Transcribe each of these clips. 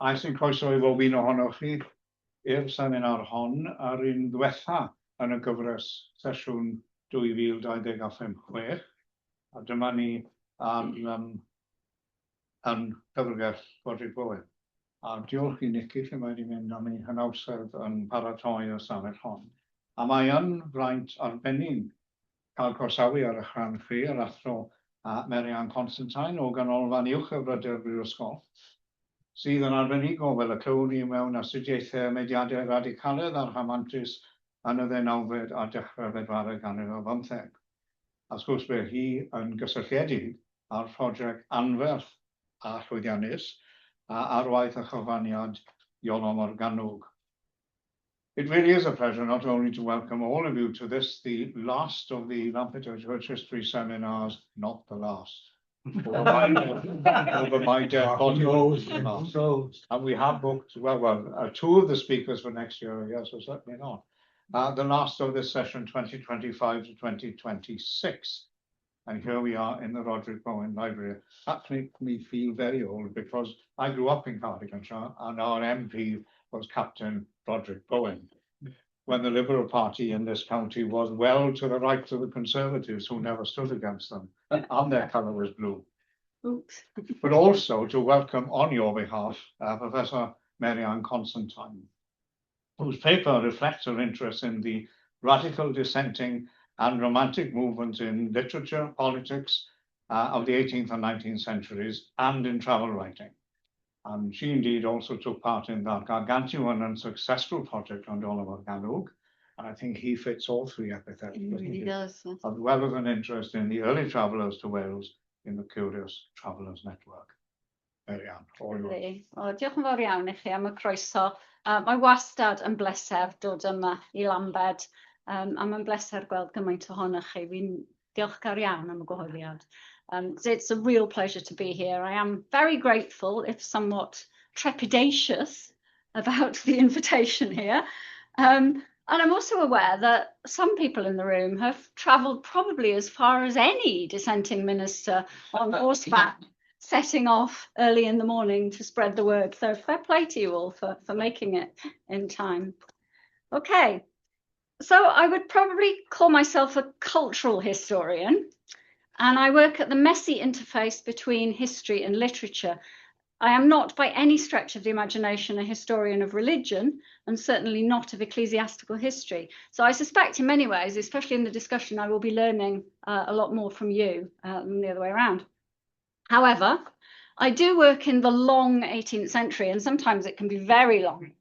A sy'n croeso I bob un ohonoch chi i'r seminar hon ar un ddiwetha yn y gyfres sesiwn 2026. A dyma ni yn cyfrgell Roderic Bowen. A diolch I Nicky lle mae wedi mynd am ei hynawsedd yn paratoi y stafell hon. A mae yn fraint arbennig cael croesawu ar eich rhan chi yr athro Mary Constantine o ganolfan uwch y Brydyr Brifysgol, sydd yn arbenigol fel y clywon ni mewn astudiaethau mediadau radicaledd a'r rhamantus yn y ddeunawfed a dechrau'r bedwaredd ganrif ar 15. A wrth gwrs bydd hi yn gysylltiedig â'r prosiect anferth a llwyddiannus ar waith a chyfraniad Iolo Morgannwg. It really is a pleasure not only to welcome all of you to this, the last of the Lampeter Church History seminars, not the last. Over my dead body. And we have booked, two of the speakers for next year, yes, or certainly not. The last of this session, 2025 to 2026. And here we are in the Roderic Bowen Library. That makes me feel very old because I grew up in Cardiganshire and our MP was Captain Roderic Bowen, when the Liberal Party in this county was well to the right of the Conservatives who never stood against them, and their colour was blue. Oops. But also to welcome on your behalf Professor Mary Constantine, whose paper reflects her interest in the radical dissenting and romantic movements in literature, politics of the 18th and 19th centuries, and in travel writing. And she indeed also took part in that gargantuan and successful project on Iolo Morgannwg. And I think he fits all three epithets. He does. Yes. As well as an interest in the early travellers to Wales in the Curious Travellers Network. Mary Ann, all yours. Diolch yn fawr iawn I chi am y croeso. Mae wastad yn bleser dod yma I Lambed. A mae'n bleser gweld gymaint ohonoch chi. Fi'n diolchgar iawn am y gwahoddiad. It's a real pleasure to be here. I am very grateful, if somewhat trepidatious, about the invitation here. And I'm also aware that some people in the room have travelled probably as far as any dissenting minister on horseback, setting off early in the morning to spread the word. So fair play to you all for making it in time. Okay, so I would probably call myself a cultural historian. And I work at the messy interface between history and literature. I am not by any stretch of the imagination a historian of religion, and certainly not of ecclesiastical history. So I suspect in many ways, especially in the discussion, I will be learning a lot more from you than the other way around. However, I do work in the long 18th century, and sometimes it can be very long.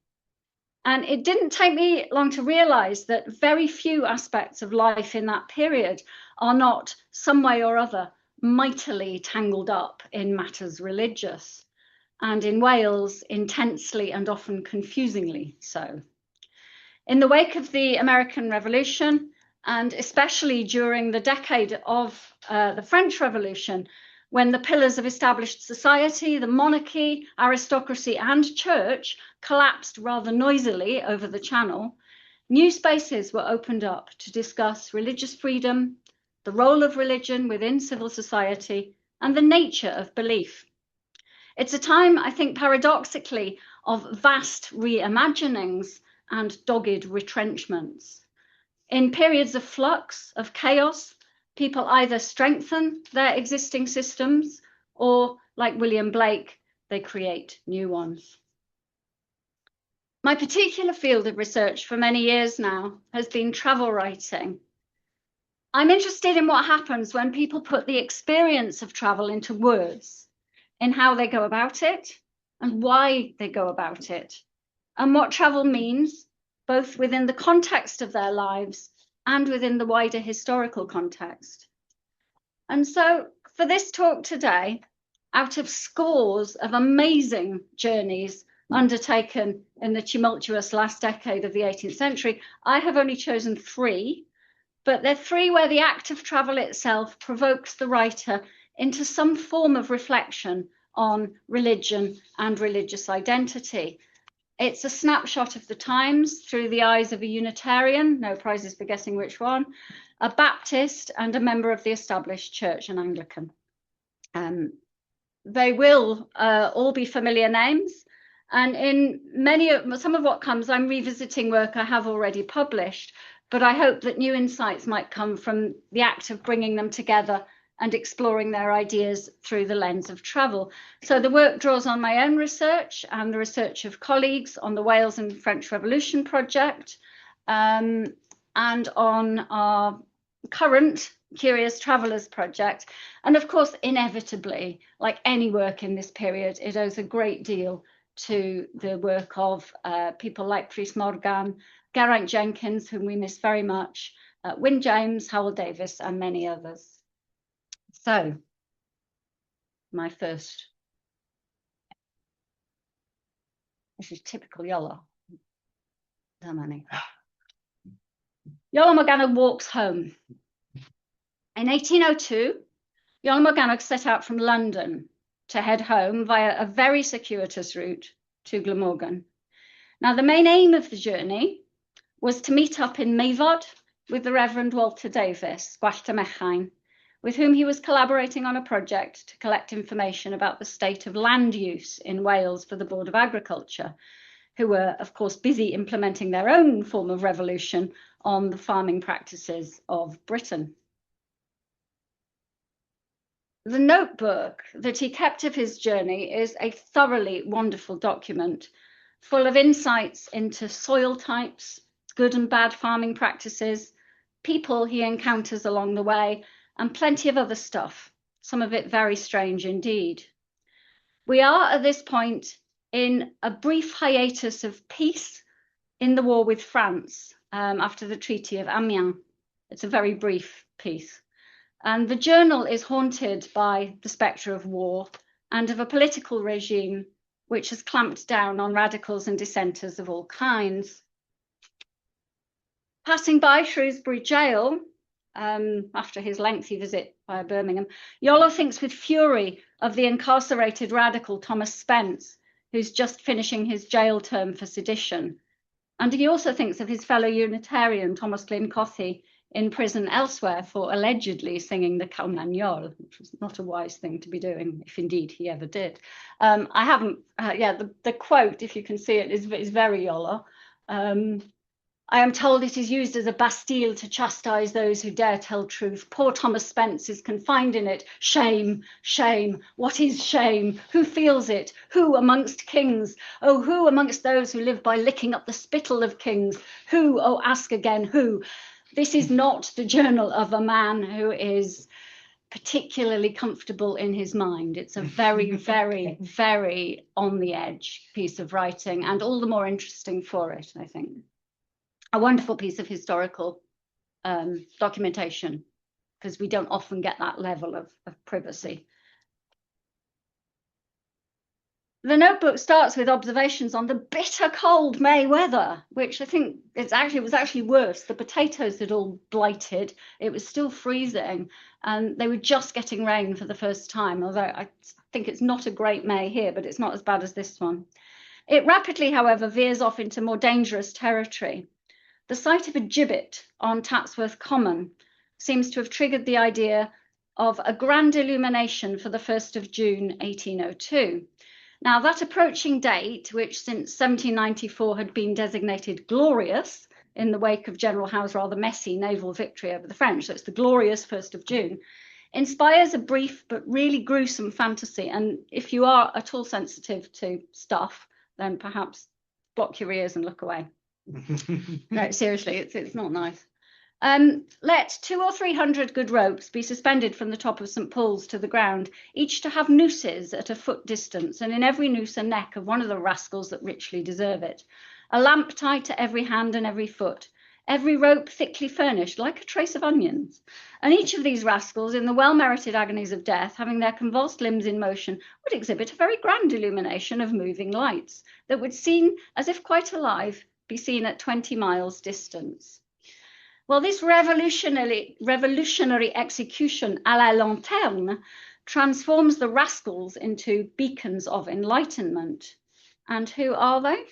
And it didn't take me long to realise that very few aspects of life in that period are not, some way or other, mightily tangled up in matters religious, and in Wales, intensely and often confusingly so. In the wake of the American Revolution, and especially during the decade of the French Revolution, when the pillars of established society, the monarchy, aristocracy, and church collapsed rather noisily over the Channel, new spaces were opened up to discuss religious freedom, the role of religion within civil society, and the nature of belief. It's a time, I think, paradoxically, of vast reimaginings and dogged retrenchments. In periods of flux, of chaos, people either strengthen their existing systems or, like William Blake, they create new ones. My particular field of research for many years now has been travel writing. I'm interested in what happens when people put the experience of travel into words, in how they go about it and why they go about it, and what travel means, both within the context of their lives and within the wider historical context. And so for this talk today, out of scores of amazing journeys undertaken in the tumultuous last decade of the 18th century, I have only chosen 3, but they're 3 where the act of travel itself provokes the writer into some form of reflection on religion and religious identity. It's a snapshot of the times through the eyes of a Unitarian, no prizes for guessing which one, a Baptist, and a member of the established church, an Anglican. They will all be familiar names, And in some of what comes, I'm revisiting work I have already published, but I hope that new insights might come from the act of bringing them together and exploring their ideas through the lens of travel. So the work draws on my own research and the research of colleagues on the Wales and French Revolution project, and on our current Curious Travellers project. And of course, inevitably, like any work in this period, it owes a great deal to the work of people like Rhys Morgan, Geraint Jenkins, whom we miss very much, Wyn James, Howell Davis, and many others. So, my first. This is typical Iolo. Iolo Morgannwg walks home. In 1802, Iolo Morgannwg set out from London to head home via a very circuitous route to Glamorgan. Now, the main aim of the journey was to meet up in Meifod with the Reverend Walter Davis, Gwallt y Mechain, with whom he was collaborating on a project to collect information about the state of land use in Wales for the Board of Agriculture, who were, of course, busy implementing their own form of revolution on the farming practices of Britain. The notebook that he kept of his journey is a thoroughly wonderful document, full of insights into soil types, good and bad farming practices, people he encounters along the way, and plenty of other stuff, some of it very strange indeed. We are at this point in a brief hiatus of peace in the war with France after the Treaty of Amiens. It's a very brief peace. And the journal is haunted by the spectre of war and of a political regime which has clamped down on radicals and dissenters of all kinds. Passing by Shrewsbury Jail, after his lengthy visit via Birmingham, Iolo thinks with fury of the incarcerated radical Thomas Spence, who's just finishing his jail term for sedition. And he also thinks of his fellow Unitarian, Thomas Glyn Cothi, in prison elsewhere for allegedly singing the Calmaniol, which was not a wise thing to be doing, if indeed he ever did. I haven't, the quote, if you can see it, is very Iolo. I am told it is used as a bastille to chastise those who dare tell truth. Poor Thomas Spence is confined in it. Shame, shame. What is shame? Who feels it? Who amongst kings? Oh, who amongst those who live by licking up the spittle of kings? Who, oh, ask again, who? This is not the journal of a man who is particularly comfortable in his mind. It's a very, very, very on the edge piece of writing, and all the more interesting for it, I think. A wonderful piece of historical documentation, because we don't often get that level of privacy. The notebook starts with observations on the bitter cold May weather, which I think it was actually worse. The potatoes had all blighted. It was still freezing, and they were just getting rain for the first time, although I think it's not a great May here, but it's not as bad as this one. It rapidly, however, veers off into more dangerous territory. The sight of a gibbet on Tatsworth Common seems to have triggered the idea of a grand illumination for the 1st of June 1802. Now, that approaching date, which since 1794 had been designated glorious in the wake of General Howe's rather messy naval victory over the French, so it's the glorious 1st of June, inspires a brief but really gruesome fantasy. And if you are at all sensitive to stuff, then perhaps block your ears and look away. No, seriously, it's not nice. Let 200 or 300 good ropes be suspended from the top of St. Paul's to the ground, each to have nooses at a foot distance, and in every noose a neck of one of the rascals that richly deserve it. A lamp tied to every hand and every foot, every rope thickly furnished like a trace of onions. And each of these rascals, in the well-merited agonies of death, having their convulsed limbs in motion, would exhibit a very grand illumination of moving lights that would seem as if quite alive, be seen at 20 miles distance. Well, this revolutionary execution à la lanterne transforms the rascals into beacons of enlightenment. And who are they?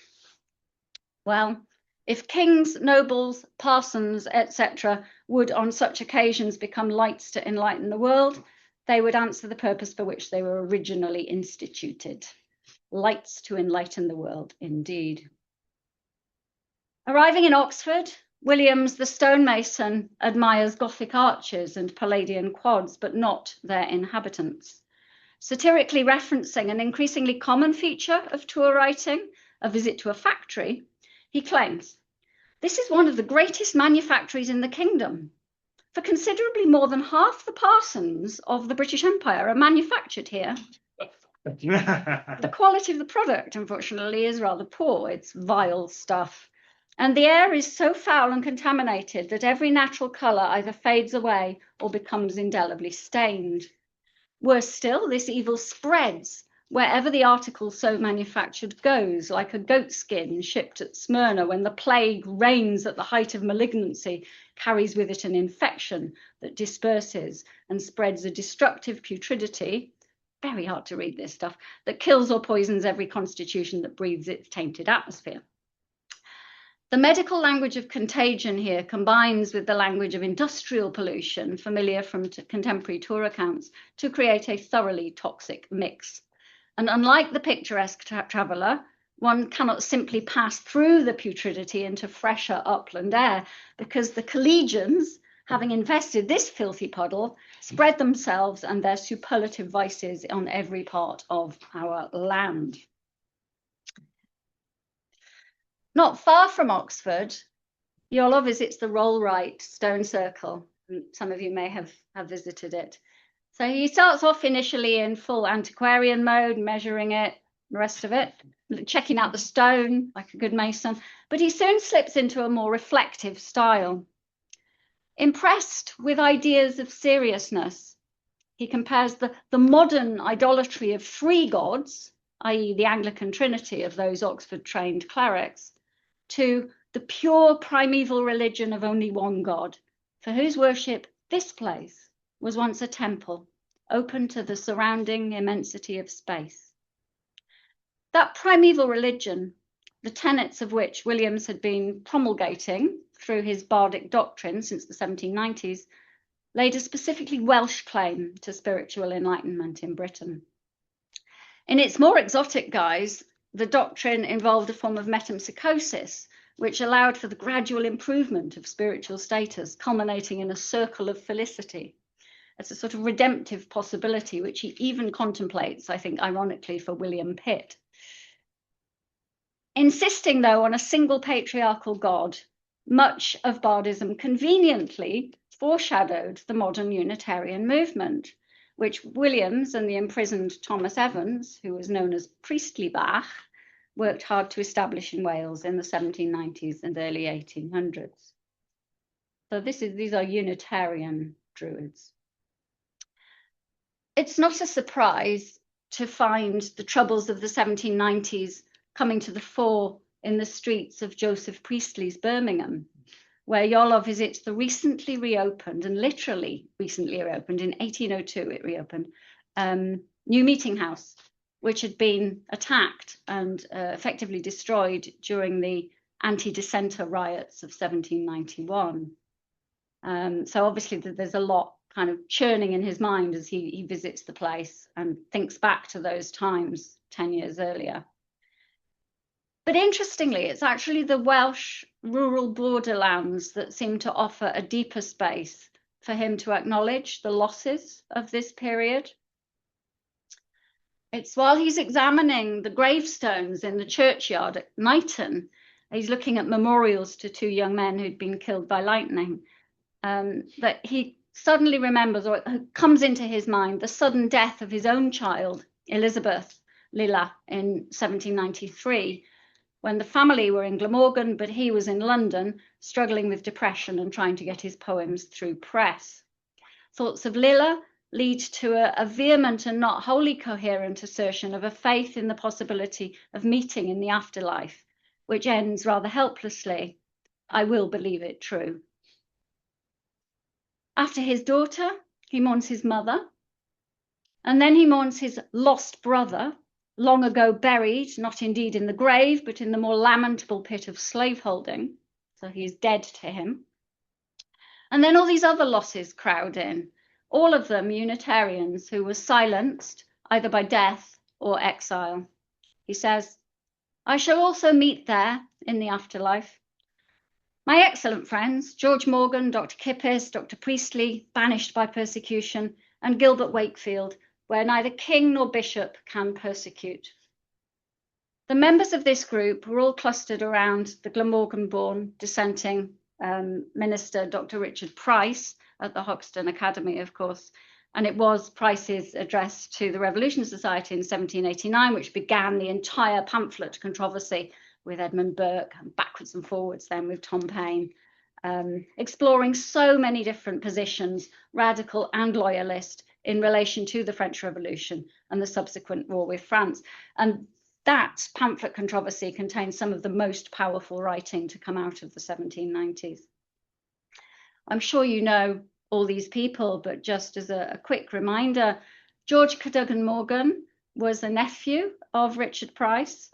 Well, if kings, nobles, parsons, etc. would on such occasions become lights to enlighten the world, they would answer the purpose for which they were originally instituted. lights to enlighten the world, indeed. Arriving in Oxford, Williams, the stonemason, admires Gothic arches and Palladian quads, but not their inhabitants. Satirically referencing an increasingly common feature of tour writing, a visit to a factory, he claims, "This is one of the greatest manufactories in the kingdom, for considerably more than half the parsons of the British Empire are manufactured here." The quality of the product, unfortunately, is rather poor. It's vile stuff. And the air is so foul and contaminated that every natural colour either fades away or becomes indelibly stained. Worse still, this evil spreads wherever the article so manufactured goes, like a goat skin shipped at Smyrna when the plague reigns at the height of malignancy, carries with it an infection that disperses and spreads a destructive putridity, very hard to read this stuff, that kills or poisons every constitution that breathes its tainted atmosphere. The medical language of contagion here combines with the language of industrial pollution, familiar from contemporary tour accounts, to create a thoroughly toxic mix. And unlike the picturesque traveller, one cannot simply pass through the putridity into fresher upland air, because the collegians, having infested this filthy puddle, spread themselves and their superlative vices on every part of our land. Not far from Oxford, Iolo visits the Rollright Stone Circle. Some of you may have visited it. So he starts off initially in full antiquarian mode, measuring it, the rest of it, checking out the stone like a good mason, but he soon slips into a more reflective style. Impressed with ideas of seriousness, he compares the modern idolatry of three gods, i.e. the Anglican Trinity of those Oxford-trained clerics, to the pure primeval religion of only one God, for whose worship this place was once a temple, open to the surrounding immensity of space. That primeval religion, the tenets of which Williams had been promulgating through his bardic doctrine since the 1790s, laid a specifically Welsh claim to spiritual enlightenment in Britain. In its more exotic guise, the doctrine involved a form of metempsychosis, which allowed for the gradual improvement of spiritual status, culminating in a circle of felicity. It's a sort of redemptive possibility, which he even contemplates, I think, ironically, for William Pitt. Insisting, though, on a single patriarchal God, much of Bardism conveniently foreshadowed the modern Unitarian movement, which Williams and the imprisoned Thomas Evans, who was known as Priestly Bach, worked hard to establish in Wales in the 1790s and early 1800s. So these are Unitarian Druids. It's not a surprise to find the troubles of the 1790s coming to the fore in the streets of Joseph Priestley's Birmingham, where Iolo visits the recently reopened, and literally recently reopened, in 1802 it reopened, new meeting house, which had been attacked and effectively destroyed during the anti-dissenter riots of 1791. So obviously there's a lot kind of churning in his mind as he visits the place and thinks back to those times 10 years earlier. But interestingly, it's actually the Welsh rural borderlands that seem to offer a deeper space for him to acknowledge the losses of this period. It's while he's examining the gravestones in the churchyard at Knighton, he's looking at memorials to two young men who'd been killed by lightning, that he suddenly remembers, or it comes into his mind, the sudden death of his own child, Elizabeth Lilla, in 1793, when the family were in Glamorgan, but he was in London, struggling with depression and trying to get his poems through press. Thoughts of Lilla lead to a vehement and not wholly coherent assertion of a faith in the possibility of meeting in the afterlife, which ends rather helplessly, "I will believe it true." After his daughter, he mourns his mother, and then he mourns his lost brother, long ago buried, not indeed in the grave, but in the more lamentable pit of slaveholding. So he's dead to him. And then all these other losses crowd in, all of them Unitarians who were silenced either by death or exile. He says, "I shall also meet there in the afterlife my excellent friends, George Morgan, Dr. Kippis, Dr. Priestley, banished by persecution, and Gilbert Wakefield, where neither king nor bishop can persecute." The members of this group were all clustered around the Glamorgan-born dissenting minister, Dr. Richard Price, at the Hoxton Academy, of course. And it was Price's address to the Revolution Society in 1789, which began the entire pamphlet controversy with Edmund Burke, and backwards and forwards then with Tom Paine, exploring so many different positions, radical and loyalist, in relation to the French Revolution and the subsequent war with France. And that pamphlet controversy contains some of the most powerful writing to come out of the 1790s. I'm sure you know all these people, but just as a quick reminder, George Cadogan Morgan was a nephew of Richard Price.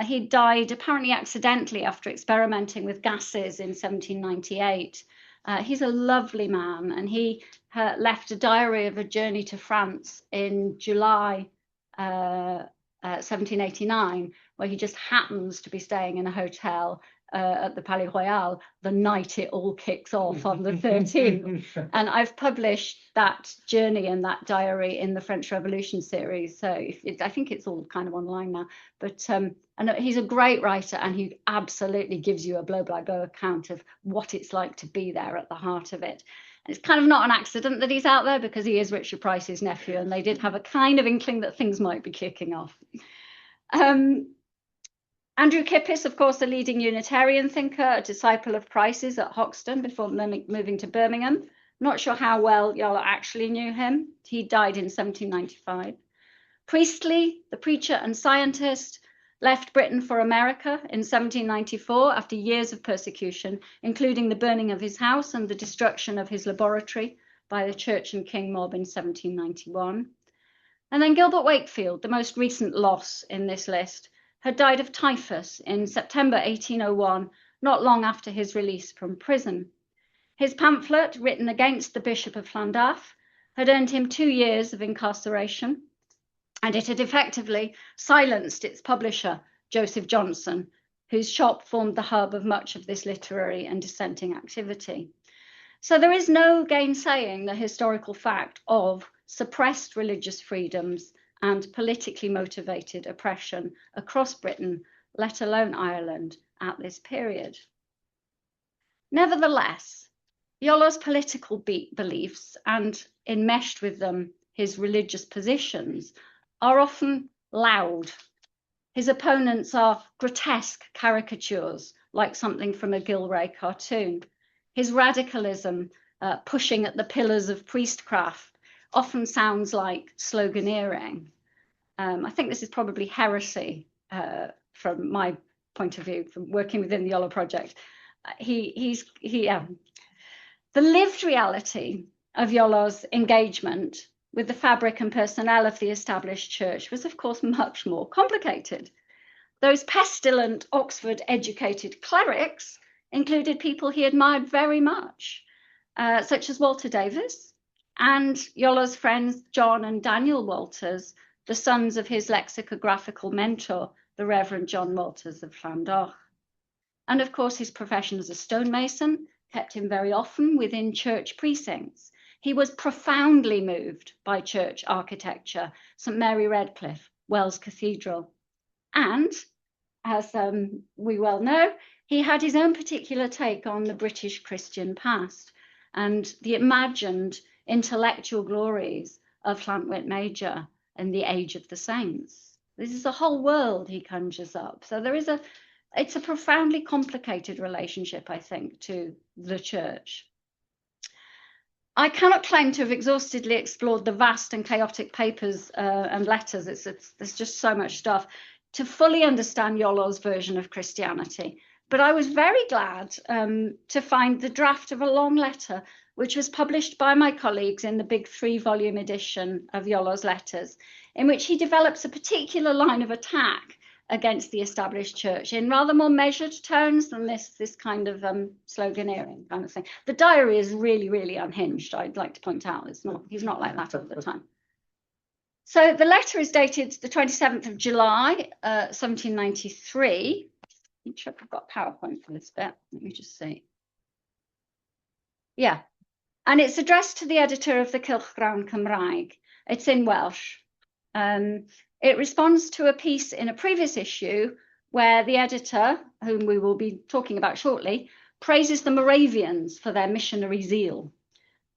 He died apparently accidentally after experimenting with gases in 1798. He's a lovely man, and he left a diary of a journey to France in July 1789, where he just happens to be staying in a hotel at the Palais Royal the night it all kicks off on the 13th. And I've published that journey and that diary in the French Revolution series. So I think it's all kind of online now. But and he's a great writer, and he absolutely gives you a blow-by-blow account of what it's like to be there at the heart of it. And it's kind of not an accident that he's out there, because he is Richard Price's nephew, and they did have a kind of inkling that things might be kicking off. Andrew Kippis, of course, a leading Unitarian thinker, a disciple of Price's at Hoxton before moving to Birmingham. Not sure how well y'all actually knew him. He died in 1795. Priestley, the preacher and scientist, left Britain for America in 1794 after years of persecution, including the burning of his house and the destruction of his laboratory by the Church and King mob in 1791. And then Gilbert Wakefield, the most recent loss in this list, had died of typhus in September 1801, not long after his release from prison. His pamphlet, written against the Bishop of Llandaff, had earned him 2 years of incarceration, and it had effectively silenced its publisher, Joseph Johnson, whose shop formed the hub of much of this literary and dissenting activity. So there is no gainsaying the historical fact of suppressed religious freedoms and politically motivated oppression across Britain, let alone Ireland, at this period. Nevertheless, Iolo's political beliefs, and enmeshed with them his religious positions, are often loud. His opponents are grotesque caricatures, like something from a Gilray cartoon. His radicalism, pushing at the pillars of priestcraft, often sounds like sloganeering. I think this is probably heresy from my point of view, from working within the Iolo project. The lived reality of Iolo's engagement with the fabric and personnel of the established church was, of course, much more complicated. Those pestilent Oxford-educated clerics included people he admired very much, such as Walter Davis and Iolo's friends John and Daniel Walters, the sons of his lexicographical mentor, the Reverend John Walters of Llandoch. And of course, his profession as a stonemason kept him very often within church precincts. He was profoundly moved by church architecture, St. Mary Redcliffe, Wells Cathedral. And, as we well know, he had his own particular take on the British Christian past and the imagined intellectual glories of Llantwit Major and the age of the saints. This is a whole world he conjures up. So it's a profoundly complicated relationship, I think, to the church. I cannot claim to have exhaustively explored the vast and chaotic papers and letters. There's just so much stuff to fully understand Iolo's version of Christianity. But I was very glad to find the draft of a long letter, which was published by my colleagues in the big 3-volume edition of Iolo's letters, in which he develops a particular line of attack against the established church in rather more measured tones than this kind of sloganeering kind of thing. The diary is really, really unhinged, I'd like to point out. He's not like that all the time. So the letter is dated the 27th of July, 1793. I'm sure I've got PowerPoint for this bit. Let me just see. Yeah. And it's addressed to the editor of the Cylchgrawn Cymraeg. It's in Welsh. It responds to a piece in a previous issue where the editor, whom we will be talking about shortly, praises the Moravians for their missionary zeal.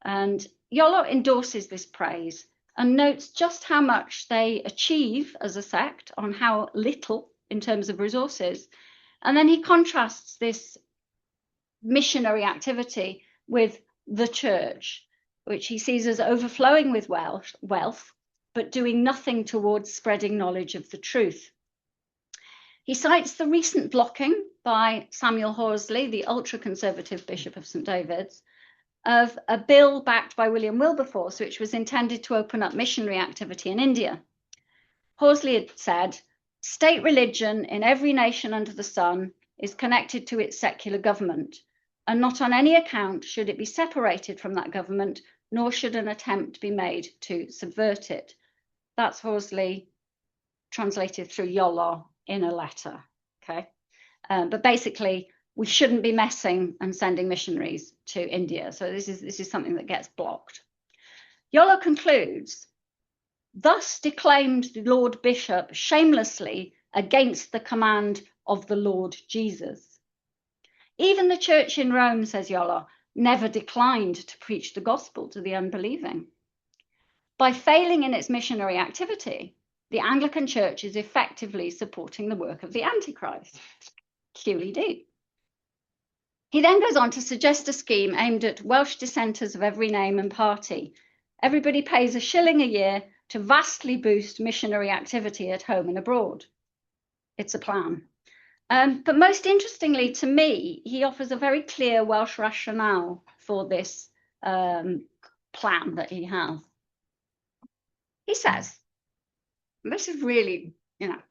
And Iolo endorses this praise and notes just how much they achieve as a sect on how little in terms of resources. And then he contrasts this missionary activity with the church, which he sees as overflowing with wealth, but doing nothing towards spreading knowledge of the truth. He cites the recent blocking by Samuel Horsley, the ultra-conservative Bishop of St. David's, of a bill backed by William Wilberforce, which was intended to open up missionary activity in India. Horsley had said, state religion in every nation under the sun is connected to its secular government, and not on any account should it be separated from that government, nor should an attempt be made to subvert it. That's Horsley translated through Iolo in a letter, okay? But basically, we shouldn't be messing and sending missionaries to India. So this is something that gets blocked. Iolo concludes, thus declaimed the Lord Bishop shamelessly against the command of the Lord Jesus. Even the church in Rome, says Iolo, never declined to preach the gospel to the unbelieving. By failing in its missionary activity, the Anglican Church is effectively supporting the work of the Antichrist. QED. He then goes on to suggest a scheme aimed at Welsh dissenters of every name and party. Everybody pays a shilling a year to vastly boost missionary activity at home and abroad. It's a plan. But most interestingly to me, he offers a very clear Welsh rationale for this plan that he has. He says, this is really,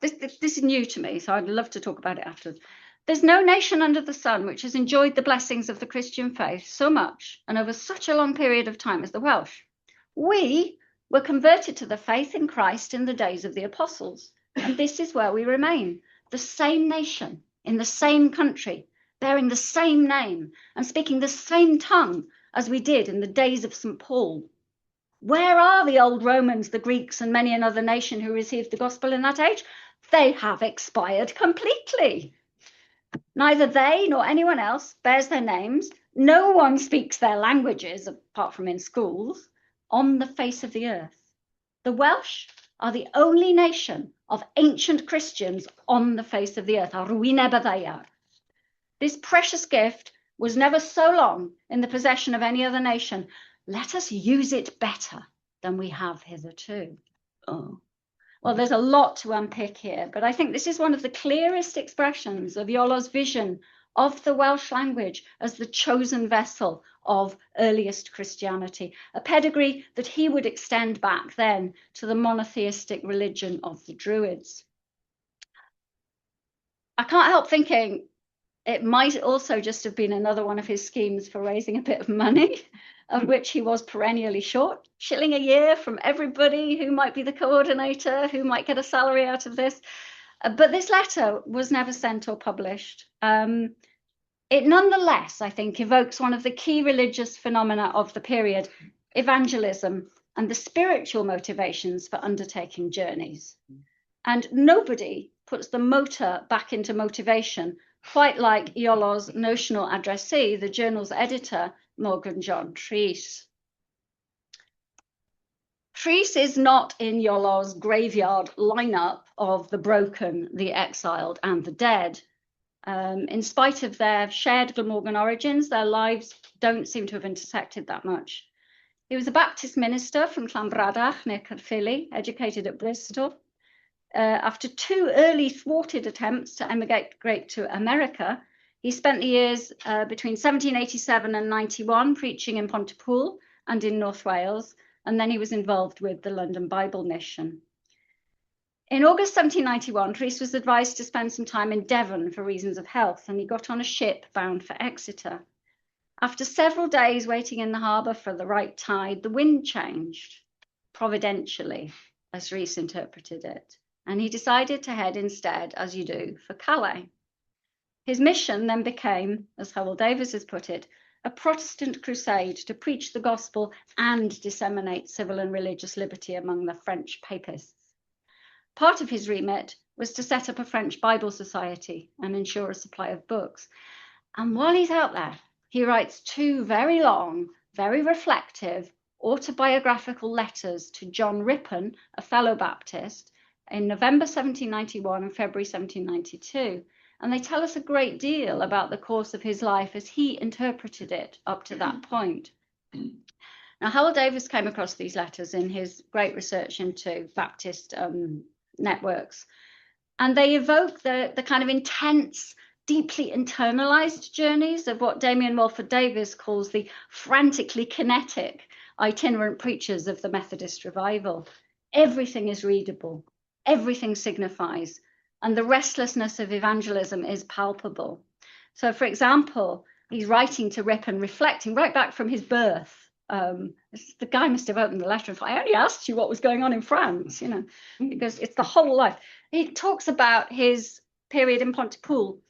this is new to me, so I'd love to talk about it afterwards. There's no nation under the sun which has enjoyed the blessings of the Christian faith so much and over such a long period of time as the Welsh. We were converted to the faith in Christ in the days of the apostles, and this is where we remain. The same nation, in the same country, bearing the same name and speaking the same tongue as we did in the days of St. Paul. Where are the old Romans, the Greeks, and many another nation who received the gospel in that age? They have expired completely. Neither they nor anyone else bears their names. No one speaks their languages, apart from in schools, on the face of the earth. The Welsh are the only nation of ancient Christians on the face of the earth. This precious gift was never so long in the possession of any other nation. Let us use it better than we have hitherto. Oh. Well, there's a lot to unpick here, but I think this is one of the clearest expressions of Iolo's vision of the Welsh language as the chosen vessel of earliest Christianity, a pedigree that he would extend back then to the monotheistic religion of the Druids. I can't help thinking it might also just have been another one of his schemes for raising a bit of money, of which he was perennially short. Shilling a year from everybody who might be the coordinator, who might get a salary out of this. But this letter was never sent or published. It nonetheless, I think, evokes one of the key religious phenomena of the period, evangelism and the spiritual motivations for undertaking journeys. And nobody puts the motor back into motivation, quite like Iolo's notional addressee, the journal's editor, Morgan John Trees. Trees is not in Iolo's graveyard lineup of the broken, the exiled, and the dead. In spite of their shared Glamorgan origins, their lives don't seem to have intersected that much. He was a Baptist minister from Llanbradach near Caerphilly, educated at Bristol. After 2 early thwarted attempts to emigrate to America, he spent the years between 1787 and 91 preaching in Pontypool and in North Wales, and then he was involved with the London Bible Mission. In August 1791, Rhys was advised to spend some time in Devon for reasons of health, and he got on a ship bound for Exeter. After several days waiting in the harbour for the right tide, the wind changed, providentially, as Rhys interpreted it, and he decided to head instead, as you do, for Calais. His mission then became, as Howell Davies has put it, a Protestant crusade to preach the gospel and disseminate civil and religious liberty among the French papists. Part of his remit was to set up a French Bible Society and ensure a supply of books. And while he's out there, he writes 2 very long, very reflective, autobiographical letters to John Ripon, a fellow Baptist, in November 1791 and February 1792. And they tell us a great deal about the course of his life as he interpreted it up to that point. Now, Howell Davies came across these letters in his great research into Baptist networks, and they evoke the kind of intense, deeply internalized journeys of what Damien Walford Davies calls the frantically kinetic itinerant preachers of the Methodist revival. Everything is readable, everything signifies, and the restlessness of evangelism is palpable. So, for example, he's writing to Ripon, reflecting right back from his birth. The guy must have opened the letter and thought, I only asked you what was going on in France, because it's the whole life. He talks about his period in Pontypool.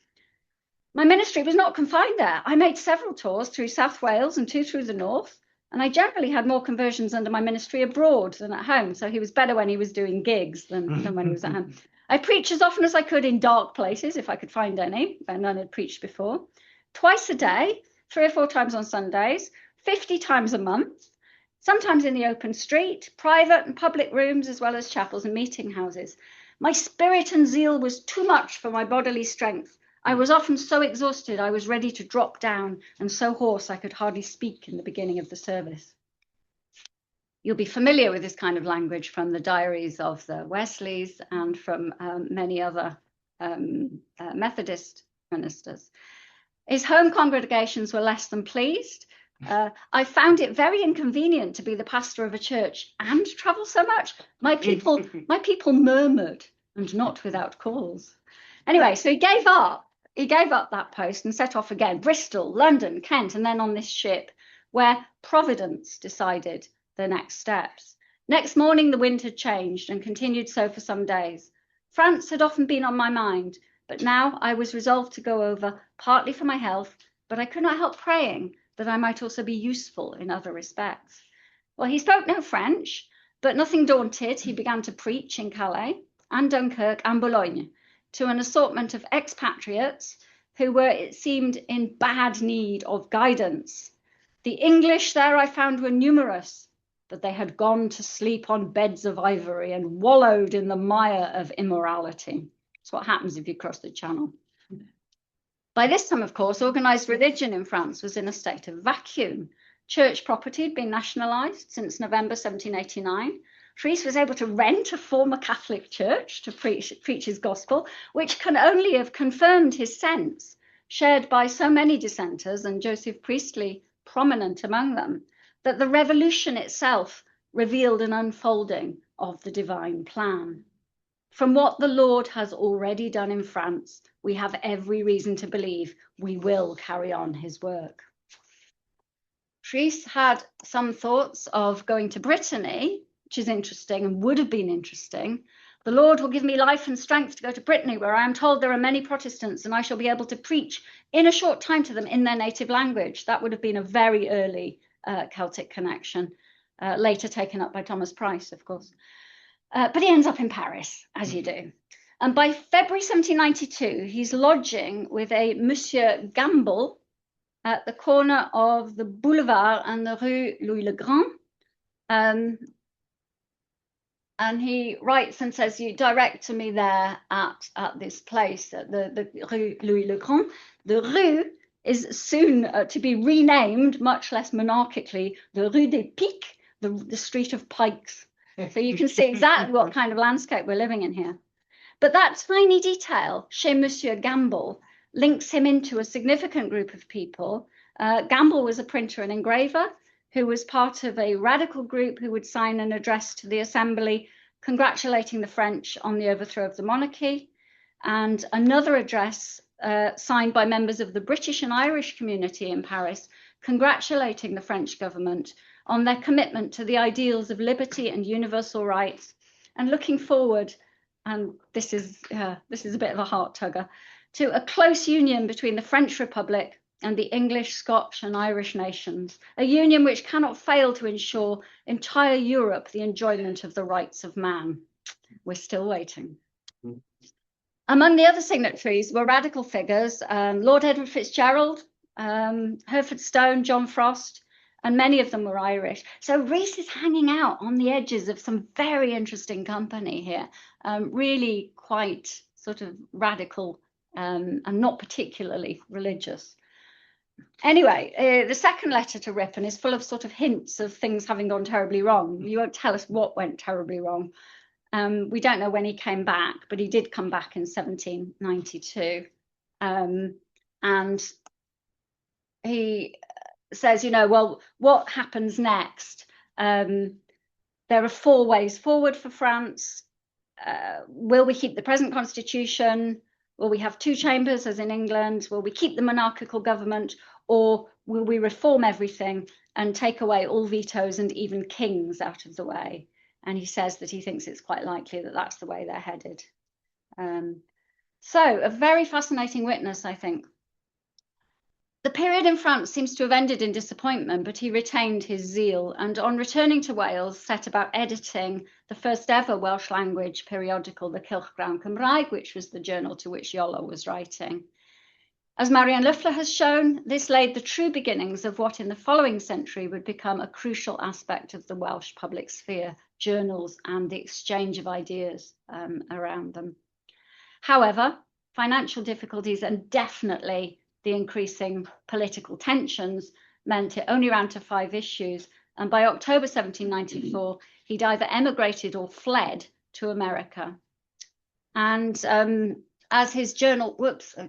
My ministry was not confined there. I made several tours through South Wales and 2 through the north, and I generally had more conversions under my ministry abroad than at home. So he was better when he was doing gigs than when he was at home. I preached as often as I could in dark places, if I could find any, when none had preached before. Twice a day, 3 or 4 times on Sundays, 50 times a month, sometimes in the open street, private and public rooms, as well as chapels and meeting houses. My spirit and zeal was too much for my bodily strength. I was often so exhausted I was ready to drop down, and so hoarse I could hardly speak in the beginning of the service. You'll be familiar with this kind of language from the diaries of the Wesleys and from many other Methodist ministers. His home congregations were less than pleased. I found it very inconvenient to be the pastor of a church and travel so much. My people murmured, and not without cause. Anyway, so he gave up that post and set off again, Bristol, London, Kent, and then on this ship where Providence decided the next steps. Next morning, the wind had changed and continued so for some days. France had often been on my mind, but now I was resolved to go over, partly for my health, but I could not help praying that I might also be useful in other respects. Well, he spoke no French, but nothing daunted, he began to preach in Calais and Dunkirk and Boulogne to an assortment of expatriates who were, it seemed, in bad need of guidance. The English there I found were numerous, but they had gone to sleep on beds of ivory and wallowed in the mire of immorality. That's what happens if you cross the channel. By this time, of course, organised religion in France was in a state of vacuum. Church property had been nationalised since November 1789. Rhys was able to rent a former Catholic church to preach his gospel, which can only have confirmed his sense, shared by so many dissenters, and Joseph Priestley prominent among them, that the revolution itself revealed an unfolding of the divine plan. From what the Lord has already done in France, we have every reason to believe we will carry on his work. Rhys had some thoughts of going to Brittany, which is interesting and would have been interesting. The Lord will give me life and strength to go to Brittany, where I am told there are many Protestants, and I shall be able to preach in a short time to them in their native language. That would have been a very early Celtic connection, later taken up by Thomas Price, of course. But he ends up in Paris, as you do. And by February 1792, he's lodging with a Monsieur Gamble at the corner of the Boulevard and the Rue Louis-le-Grand. And he writes and says, you direct to me there at this place, at the Rue Louis-le-Grand. The Rue is soon to be renamed, much less monarchically, the Rue des Piques, the Street of Pikes. So you can see exactly what kind of landscape we're living in here. But that tiny detail, chez Monsieur Gamble, links him into a significant group of people. Gamble was a printer and engraver who was part of a radical group who would sign an address to the Assembly congratulating the French on the overthrow of the monarchy, and another address signed by members of the British and Irish community in Paris congratulating the French government on their commitment to the ideals of liberty and universal rights, and looking forward, and this is a bit of a heart tugger, to a close union between the French Republic and the English, Scotch and Irish nations, a union which cannot fail to ensure entire Europe the enjoyment of the rights of man. We're still waiting. Among the other signatories were radical figures, Lord Edward Fitzgerald, Hereford Stone, John Frost, and many of them were Irish. So Rhys is hanging out on the edges of some very interesting company here, really quite sort of radical and not particularly religious. Anyway, the second letter to Ripon is full of sort of hints of things having gone terribly wrong. You won't tell us what went terribly wrong. We don't know when he came back, but he did come back in 1792. And he says, you know, well, what happens next? There are 4 ways forward for France. Will we keep the present constitution? Will we have 2 chambers as in England? Will we keep the monarchical government? Or will we reform everything and take away all vetoes and even kings out of the way? And he says that he thinks it's quite likely that that's the way they're headed. So a very fascinating witness, I think. The period in France seems to have ended in disappointment, but he retained his zeal, and on returning to Wales, set about editing the first ever Welsh language periodical, the Cylchgrawn Cymraeg, which was the journal to which Iolo was writing. As Marianne Leffler has shown, this laid the true beginnings of what in the following century would become a crucial aspect of the Welsh public sphere, journals and the exchange of ideas around them. However, financial difficulties and definitely the increasing political tensions meant it only ran to 5 issues, and by October 1794 he'd either emigrated or fled to America. And as his journal,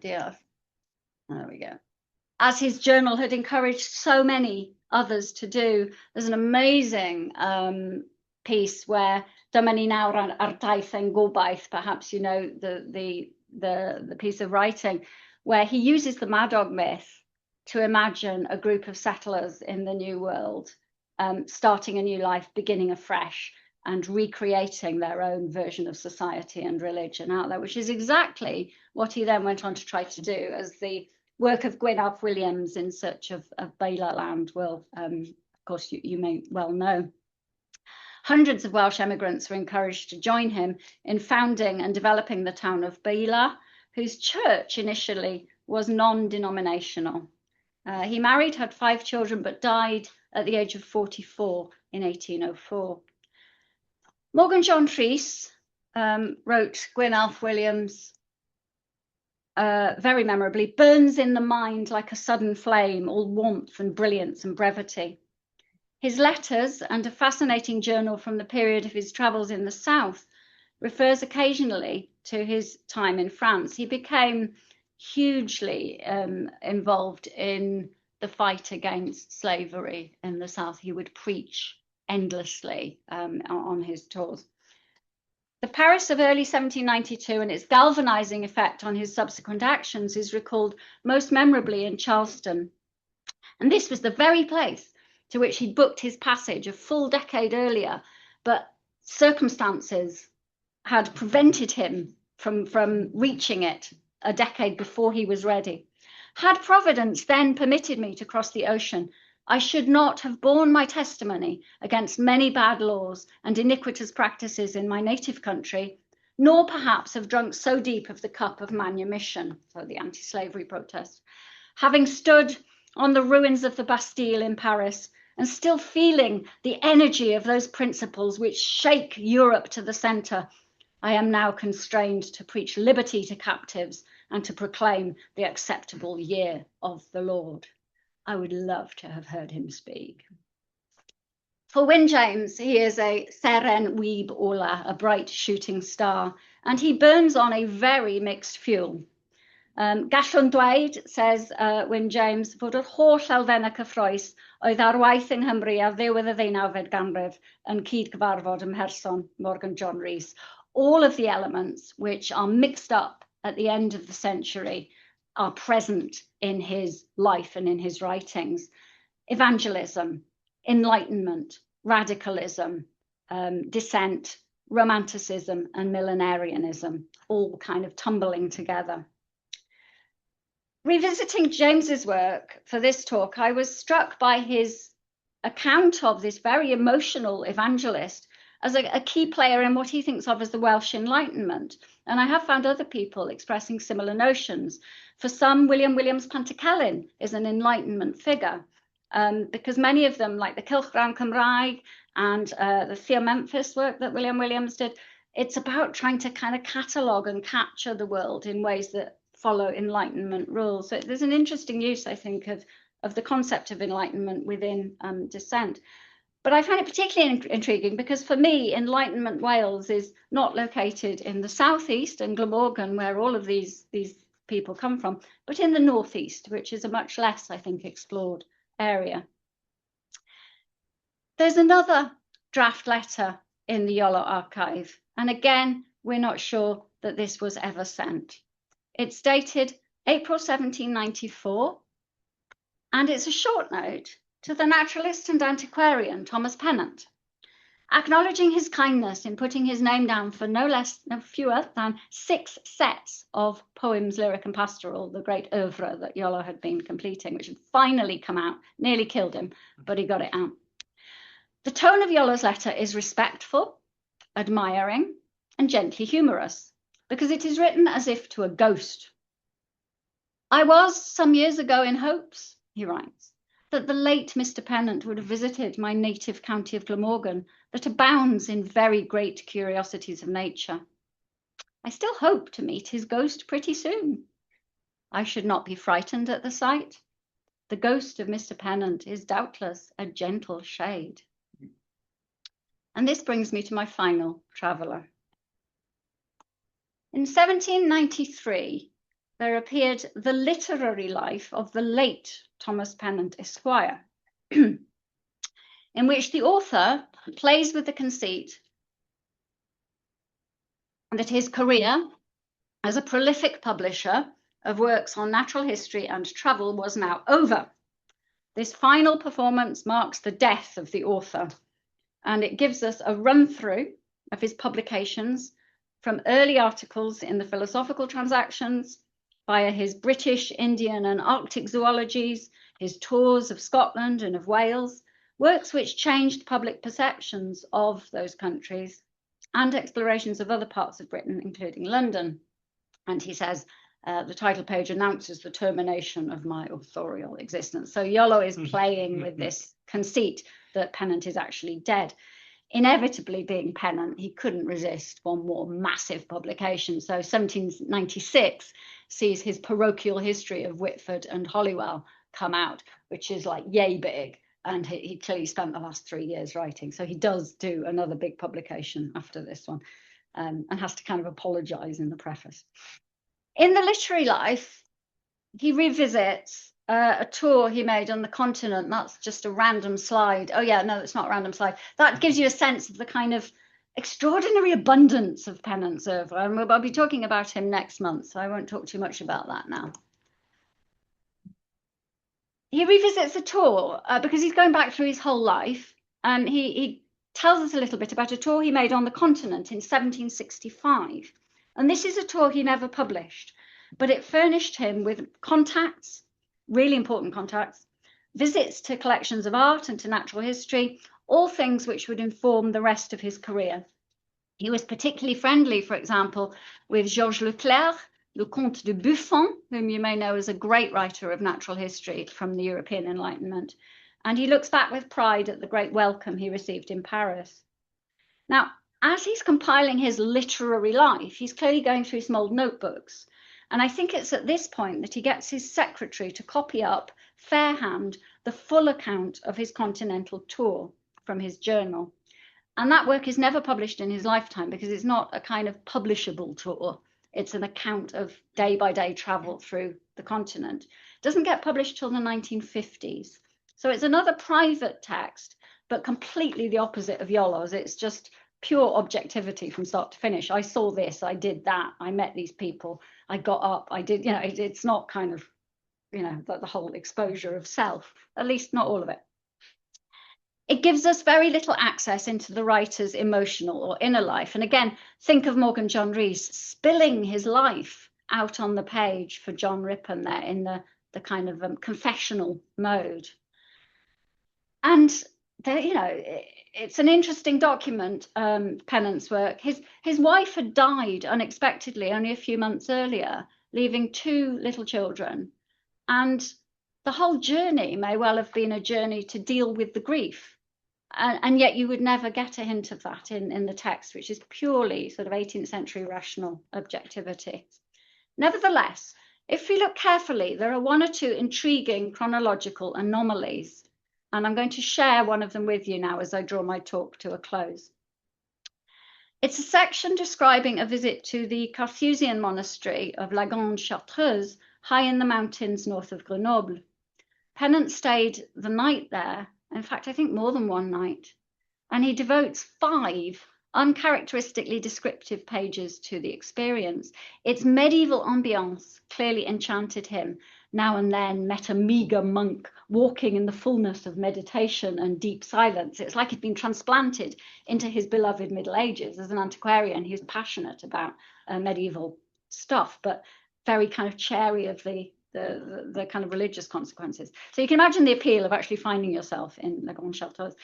there we go. As his journal had encouraged so many others to do, there's an amazing piece where dyma ni nawr ar daith ein gobaith, perhaps you know the piece of writing, where he uses the Madog myth to imagine a group of settlers in the New World starting a new life, beginning afresh, and recreating their own version of society and religion out there, which is exactly what he then went on to try to do, as the work of Gwynaf Williams in search of Bela land will, of course, you may well know. Hundreds of Welsh emigrants were encouraged to join him in founding and developing the town of Bela, whose church initially was non-denominational. He married, had 5 children, but died at the age of 44 in 1804. Morgan John Rhys wrote Gwynaf Williams very memorably, burns in the mind like a sudden flame, all warmth and brilliance and brevity. His letters and a fascinating journal from the period of his travels in the South refers occasionally to his time in France. He became hugely involved in the fight against slavery in the South. He would preach endlessly on his tours. The Paris of early 1792 and its galvanizing effect on his subsequent actions is recalled most memorably in Charleston. And this was the very place to which he'd booked his passage a full decade earlier, but circumstances had prevented him from reaching it a decade before he was ready. Had Providence then permitted me to cross the ocean, I should not have borne my testimony against many bad laws and iniquitous practices in my native country, nor perhaps have drunk so deep of the cup of manumission, so the anti-slavery protest. Having stood on the ruins of the Bastille in Paris and still feeling the energy of those principles which shake Europe to the center, I am now constrained to preach liberty to captives and to proclaim the acceptable year of the Lord. I would love to have heard him speak. For Wyn James, he is a seren wyb ola, a bright shooting star, and he burns on a very mixed fuel. Gallwn dweud, says Wyn James, fod yr holl elfennau cyffrous oedd ar waith yng Nghymru ar ddiwedd y 19th ganrif yn cyd-gyfarfod ym mherson Morgan John Rhys. All of the elements which are mixed up at the end of the century are present in his life and in his writings. Evangelism, enlightenment, radicalism, dissent, Romanticism and millenarianism, all kind of tumbling together. Revisiting James's work for this talk, I was struck by his account of this very emotional evangelist as a key player in what he thinks of as the Welsh Enlightenment. And I have found other people expressing similar notions. For some, William Williams Pantycelyn is an Enlightenment figure, because many of them, like the Cylchgrawn Cymraeg and the Thea Memphis work that William Williams did, it's about trying to kind of catalogue and capture the world in ways that follow Enlightenment rules. So there's an interesting use, I think, of the concept of Enlightenment within dissent. But I find it particularly intriguing because for me, Enlightenment Wales is not located in the southeast and Glamorgan, where all of these people come from, but in the northeast, which is a much less, I think, explored area. There's another draft letter in the Iolo archive, and again, we're not sure that this was ever sent. It's dated April 1794, and it's a short note to the naturalist and antiquarian Thomas Pennant, acknowledging his kindness in putting his name down for no fewer than 6 sets of poems, lyric and pastoral, the great oeuvre that Iolo had been completing, which had finally come out, nearly killed him, but he got it out. The tone of Iolo's letter is respectful, admiring, and gently humorous, because it is written as if to a ghost. I was some years ago in hopes, he writes, that the late Mr. Pennant would have visited my native county of Glamorgan that abounds in very great curiosities of nature. I still hope to meet his ghost pretty soon. I should not be frightened at the sight. The ghost of Mr. Pennant is doubtless a gentle shade. And this brings me to my final traveller. In 1793, there appeared The Literary Life of the late Thomas Pennant, Esquire, in which the author plays with the conceit that his career as a prolific publisher of works on natural history and travel was now over. This final performance marks the death of the author, and it gives us a run-through of his publications from early articles in the Philosophical Transactions, via his British, Indian and Arctic zoologies, his tours of Scotland and of Wales, works which changed public perceptions of those countries, and explorations of other parts of Britain, including London. And he says, the title page announces the termination of my authorial existence. So Iolo is playing with this conceit that Pennant is actually dead. Inevitably, being Pennant, he couldn't resist one more massive publication. So 1796 sees his parochial history of Whitford and Holywell come out, which is like yay big. And he clearly spent the last 3 years writing. So he does do another big publication after this one, and has to kind of apologize in the preface. In the literary life, he revisits a tour he made on the continent. That's just a random slide. Oh yeah, no, it's not a random slide. That gives you a sense of the kind of extraordinary abundance of Pennant's oeuvre. And I'll be talking about him next month, so I won't talk too much about that now. He revisits a tour because he's going back through his whole life. He tells us a little bit about a tour he made on the continent in 1765. And this is a tour he never published, but it furnished him with contacts, really important contacts, visits to collections of art and to natural history, all things which would inform the rest of his career. He was particularly friendly, for example, with Georges Leclerc, Le Comte de Buffon, whom you may know as a great writer of natural history from the European Enlightenment. And he looks back with pride at the great welcome he received in Paris. Now, as he's compiling his literary life, he's clearly going through some old notebooks. And I think it's at this point that he gets his secretary to copy up, fairhand, the full account of his continental tour from his journal. And that work is never published in his lifetime because it's not a kind of publishable tour. It's an account of day-by-day travel through the continent. It doesn't get published till the 1950s. So it's another private text, but completely the opposite of Iolo's. It's just pure objectivity from start to finish. I saw this, I did that, I met these people, I got up, I did, it's not kind of, the whole exposure of self, at least not all of it. It gives us very little access into the writer's emotional or inner life. And again, think of Morgan John Rhys spilling his life out on the page for John Rippon there in the kind of confessional mode. And there, you know, it's an interesting document, Pennant's work. His wife had died unexpectedly only a few months earlier, leaving 2 little children. And the whole journey may well have been a journey to deal with the grief. And yet you would never get a hint of that in the text, which is purely sort of 18th century rational objectivity. Nevertheless, if we look carefully, there are 1 or 2 intriguing chronological anomalies. And I'm going to share one of them with you now as I draw my talk to a close. It's a section describing a visit to the Carthusian monastery of La Grande Chartreuse, high in the mountains north of Grenoble. Pennant stayed the night there. In fact, I think more than 1 night. And he devotes 5 uncharacteristically descriptive pages to the experience. Its medieval ambience clearly enchanted him. Now and then met a meagre monk walking in the fullness of meditation and deep silence. It's like he'd been transplanted into his beloved Middle Ages. As an antiquarian, he was passionate about medieval stuff, but very kind of chary of the kind of religious consequences. So you can imagine the appeal of actually finding yourself in La Grande Chartreuse.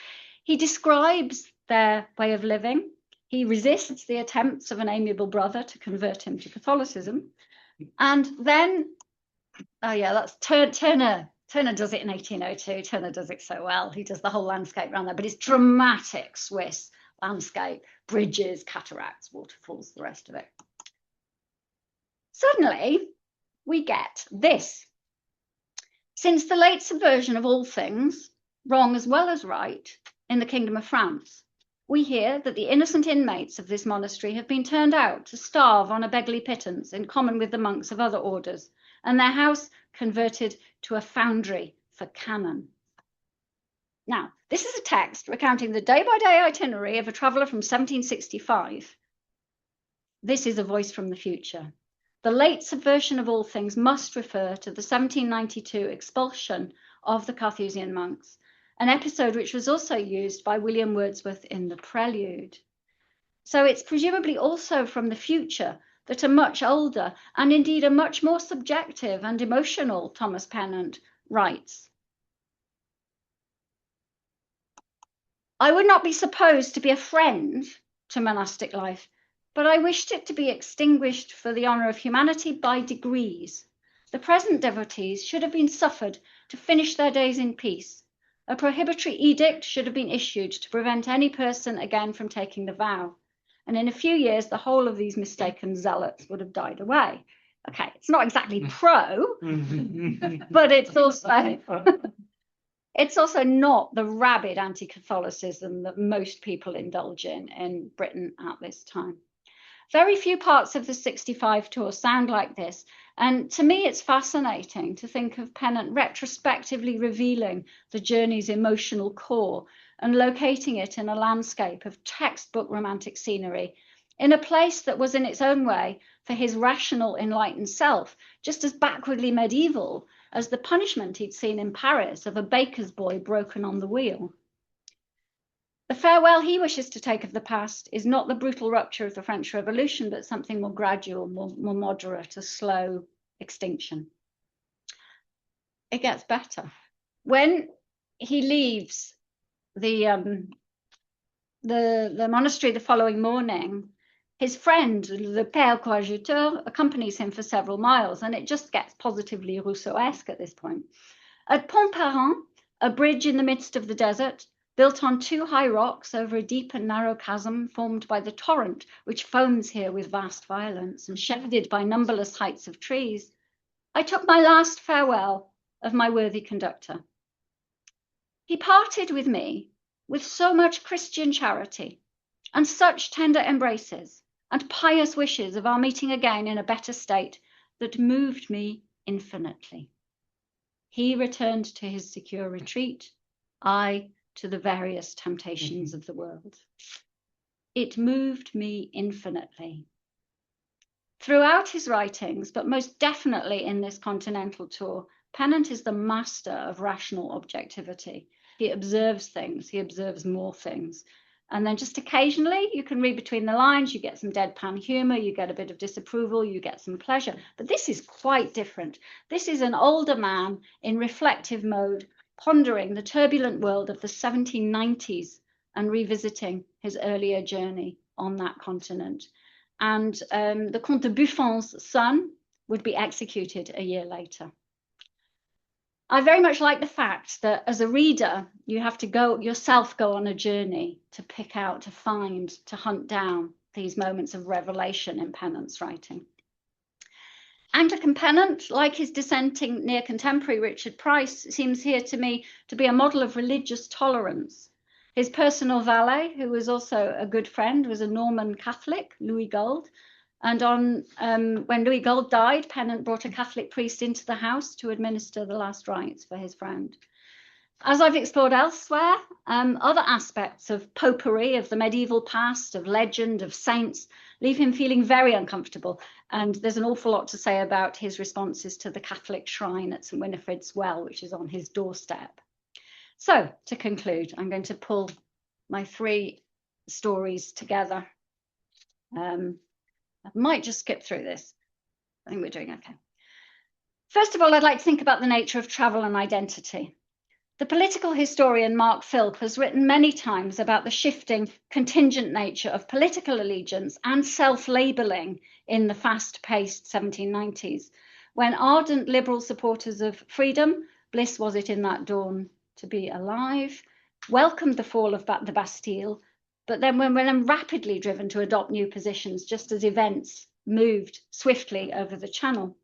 He describes their way of living. He resists the attempts of an amiable brother to convert him to Catholicism. And then, oh yeah, that's Turner. Turner does it in 1802. Turner does it so well. He does the whole landscape around there, but it's dramatic Swiss landscape, bridges, cataracts, waterfalls, the rest of it. Suddenly, we get this. Since the late subversion of all things, wrong as well as right, in the Kingdom of France, we hear that the innocent inmates of this monastery have been turned out to starve on a beggarly pittance in common with the monks of other orders, and their house converted to a foundry for cannon. Now, this is a text recounting the day-by-day itinerary of a traveller from 1765. This is a voice from the future. The late subversion of all things must refer to the 1792 expulsion of the Carthusian monks, an episode which was also used by William Wordsworth in The Prelude. So it's presumably also from the future that a much older and indeed a much more subjective and emotional Thomas Pennant writes. I would not be supposed to be a friend to monastic life, but I wished it to be extinguished for the honour of humanity by degrees. The present devotees should have been suffered to finish their days in peace. A prohibitory edict should have been issued to prevent any person again from taking the vow. And in a few years, the whole of these mistaken zealots would have died away. Okay, it's not exactly pro, but it's also not the rabid anti-Catholicism that most people indulge in Britain at this time. Very few parts of the 65 tour sound like this. And to me, it's fascinating to think of Pennant retrospectively revealing the journey's emotional core and locating it in a landscape of textbook romantic scenery, in a place that was in its own way, for his rational, enlightened self, just as backwardly medieval as the punishment he'd seen in Paris of a baker's boy broken on the wheel. The farewell he wishes to take of the past is not the brutal rupture of the French Revolution, but something more gradual, more moderate, a slow extinction. It gets better. When he leaves the monastery the following morning, his friend, le Père Coadjuteur, accompanies him for several miles, and it just gets positively Rousseau-esque at this point. At Pontparnasse, a bridge in the midst of the desert, built on 2 high rocks over a deep and narrow chasm formed by the torrent, which foams here with vast violence and shaded by numberless heights of trees, I took my last farewell of my worthy conductor. He parted with me with so much Christian charity and such tender embraces and pious wishes of our meeting again in a better state that moved me infinitely. He returned to his secure retreat, I to the various temptations of the world. It moved me infinitely. Throughout his writings, but most definitely in this continental tour, Pennant is the master of rational objectivity. He observes things. He observes more things. And then just occasionally you can read between the lines, you get some deadpan humor, you get a bit of disapproval, you get some pleasure. But this is quite different. This is an older man in reflective mode, pondering the turbulent world of the 1790s and revisiting his earlier journey on that continent. And the Comte de Buffon's son would be executed a year later. I very much like the fact that as a reader, you have to go on a journey to pick out, to find, to hunt down these moments of revelation in Pennant's writing. Anglican Pennant, like his dissenting near contemporary Richard Price, seems here to me to be a model of religious tolerance. His personal valet, who was also a good friend, was a Norman Catholic, Louis Gold. And when Louis Gold died, Pennant brought a Catholic priest into the house to administer the last rites for his friend. As I've explored elsewhere, other aspects of popery, of the medieval past, of legend, of saints, leave him feeling very uncomfortable. And there's an awful lot to say about his responses to the Catholic shrine at St. Winifred's Well, which is on his doorstep. So, to conclude, I'm going to pull my 3 stories together. I might just skip through this. I think we're doing okay. First of all, I'd like to think about the nature of travel and identity. The political historian Mark Philp has written many times about the shifting, contingent nature of political allegiance and self-labelling in the fast-paced 1790s, when ardent liberal supporters of freedom, bliss was it in that dawn to be alive, welcomed the fall of the Bastille, but then when rapidly driven to adopt new positions, just as events moved swiftly over the Channel.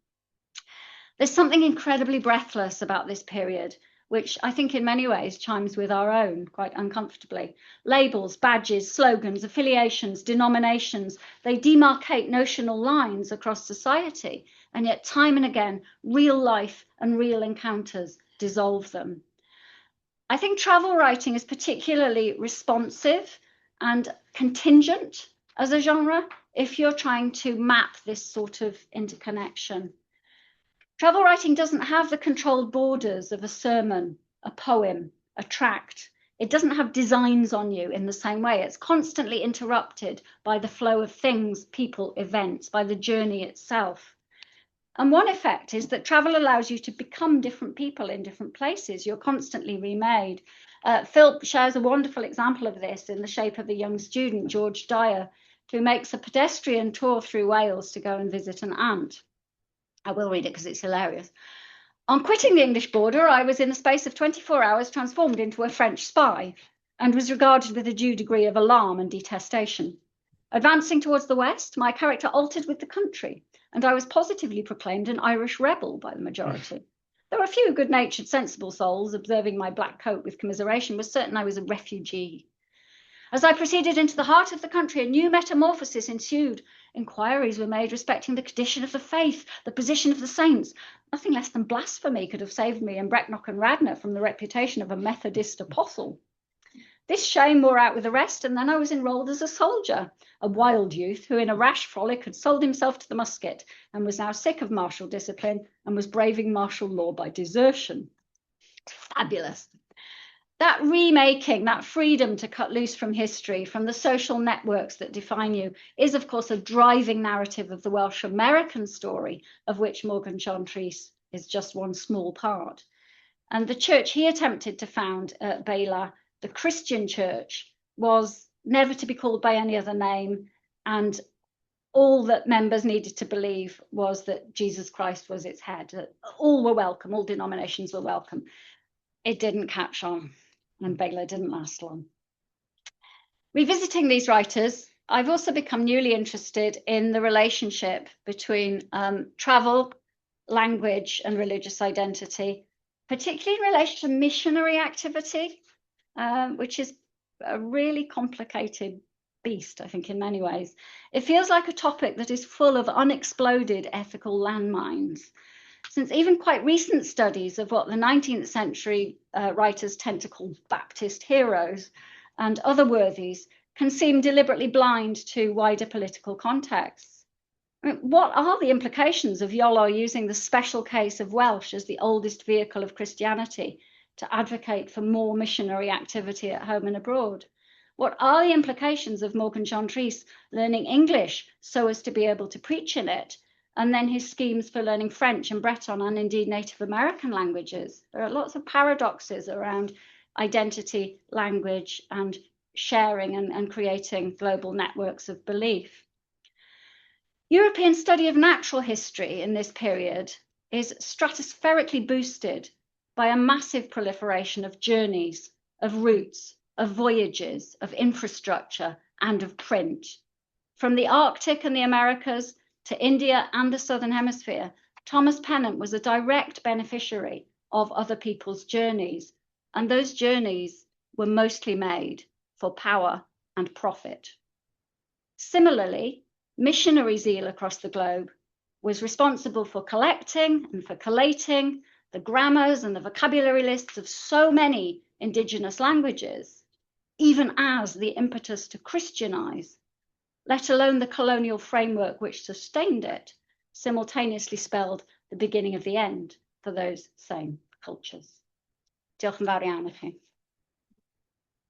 There's something incredibly breathless about this period, which I think in many ways chimes with our own quite uncomfortably. Labels, badges, slogans, affiliations, denominations, they demarcate notional lines across society, and yet time and again, real life and real encounters dissolve them. I think travel writing is particularly responsive and contingent as a genre if you're trying to map this sort of interconnection. Travel writing doesn't have the controlled borders of a sermon, a poem, a tract. It doesn't have designs on you in the same way. It's constantly interrupted by the flow of things, people, events, by the journey itself. And one effect is that travel allows you to become different people in different places. You're constantly remade. Philp shares a wonderful example of this in the shape of a young student, George Dyer, who makes a pedestrian tour through Wales to go and visit an aunt. I will read it because it's hilarious. On quitting the English border, I was in the space of 24 hours transformed into a French spy and was regarded with a due degree of alarm and detestation. Advancing towards the west, my character altered with the country, and I was positively proclaimed an Irish rebel by the majority. There were a few good-natured, sensible souls observing my black coat with commiseration, was certain I was a refugee. As I proceeded into the heart of the country, a new metamorphosis ensued. Inquiries were made respecting the condition of the faith, the position of the saints. Nothing less than blasphemy could have saved me in Brecknock and Radnor from the reputation of a Methodist apostle. This shame wore out with the rest, and then I was enrolled as a soldier, a wild youth who in a rash frolic had sold himself to the musket and was now sick of martial discipline and was braving martial law by desertion. Fabulous. That remaking, that freedom to cut loose from history, from the social networks that define you, is of course a driving narrative of the Welsh American story, of which Morgan Chartres is just one small part. And the church he attempted to found at Bela, the Christian church, was never to be called by any other name, and all that members needed to believe was that Jesus Christ was its head, that all were welcome, all denominations were welcome. It didn't catch on, and Bela didn't last long. Revisiting these writers, I've also become newly interested in the relationship between travel, language, and religious identity, particularly in relation to missionary activity, which is a really complicated beast, I think, in many ways. It feels like a topic that is full of unexploded ethical landmines, since even quite recent studies of what the 19th century writers tend to call Baptist heroes and other worthies can seem deliberately blind to wider political contexts. I mean, what are the implications of Iolo using the special case of Welsh as the oldest vehicle of Christianity to advocate for more missionary activity at home and abroad? What are the implications of Morgan John Rhys learning English so as to be able to preach in it? And then his schemes for learning French and Breton and indeed Native American languages. There are lots of paradoxes around identity, language, and sharing and creating global networks of belief. European study of natural history in this period is stratospherically boosted by a massive proliferation of journeys, of routes, of voyages, of infrastructure, and of print. From the Arctic and the Americas to India and the Southern Hemisphere, Thomas Pennant was a direct beneficiary of other people's journeys, and those journeys were mostly made for power and profit. Similarly, missionary zeal across the globe was responsible for collecting and for collating the grammars and the vocabulary lists of so many indigenous languages, even as the impetus to Christianize, let alone the colonial framework which sustained it, simultaneously spelled the beginning of the end for those same cultures. Diolch yn fawr iawn i chi.